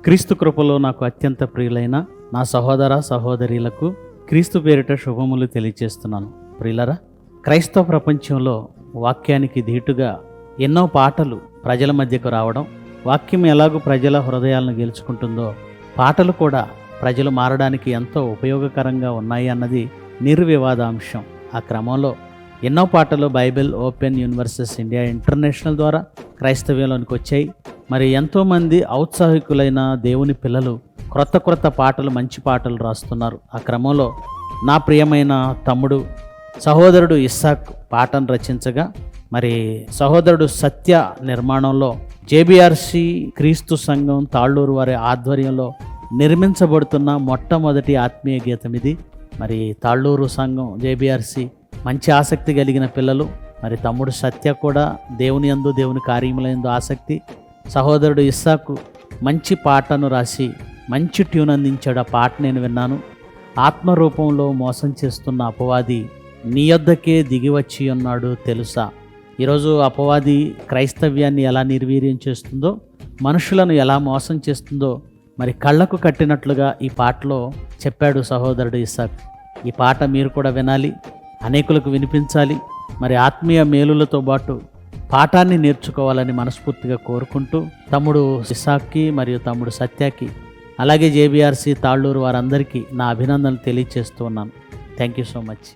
క్రీస్తు కృపలో నాకు అత్యంత ప్రియులైన నా సహోదర సహోదరీలకు క్రీస్తు పేరిట శుభములు తెలియజేస్తున్నాను. ప్రియులరా, క్రైస్తవ ప్రపంచంలో వాక్యానికి ధీటుగా ఎన్నో పాటలు ప్రజల మధ్యకు రావడం, వాక్యం ఎలాగూ ప్రజల హృదయాలను గెలుచుకుంటుందో పాటలు కూడా ప్రజలు మారడానికి ఎంతో ఉపయోగకరంగా ఉన్నాయి అన్నది నిర్వివాదాంశం. ఆ క్రమంలో ఎన్నో పాటలు Bible open universes India international ద్వారా క్రైస్తవ్యంలోనికి వచ్చాయి. మరి ఎంతోమంది ఔత్సాహికులైన దేవుని పిల్లలు క్రొత్త పాటలు, మంచి పాటలు రాస్తున్నారు. ఆ క్రమంలో నా ప్రియమైన తమ్ముడు సహోదరుడు ఇస్సాక్ పాటను రచించగా, మరి సహోదరుడు సత్య నిర్మాణంలో జేబీఆర్సీ క్రీస్తు సంఘం తాళ్ళూరు వారి ఆధ్వర్యంలో నిర్మించబడుతున్న మొట్టమొదటి ఆత్మీయ గీతం ఇది. మరి తాళ్ళూరు సంఘం జేబీఆర్సీ మంచి ఆసక్తి కలిగిన పిల్లలు. మరి తమ్ముడు సత్య కూడా దేవుని యందు, దేవుని కార్యములందు ఆసక్తి. సహోదరుడు ఇస్సాకు మంచి పాటను రాసి మంచి ట్యూన్ అందించాడు. ఆ పాట నేను విన్నాను. ఆత్మరూపంలో మోసం చేస్తున్న అపవాది నీ యొద్దకే దిగి వచ్చి ఉన్నాడు తెలుసా. ఈరోజు అపవాది క్రైస్తవ్యాన్ని ఎలా నిర్వీర్యం చేస్తుందో, మనుషులను ఎలా మోసం చేస్తుందో మరి కళ్ళకు కట్టినట్లుగా ఈ పాటలో చెప్పాడు సహోదరుడు ఇస్సాక్. ఈ పాట మీరు కూడా వినాలి, అనేకులకు వినిపించాలి. మరి ఆత్మీయ మేలులతో పాటు పాఠాన్ని నేర్చుకోవాలని మనస్ఫూర్తిగా కోరుకుంటూ తమ్ముడు ఇస్సాక్కి మరియు తమ్ముడు సత్యాకి, అలాగే జేబీఆర్సీ తాళ్ళూరు వారందరికీ నా అభినందనలు తెలియజేస్తూ ఉన్నాను. Thank you so much.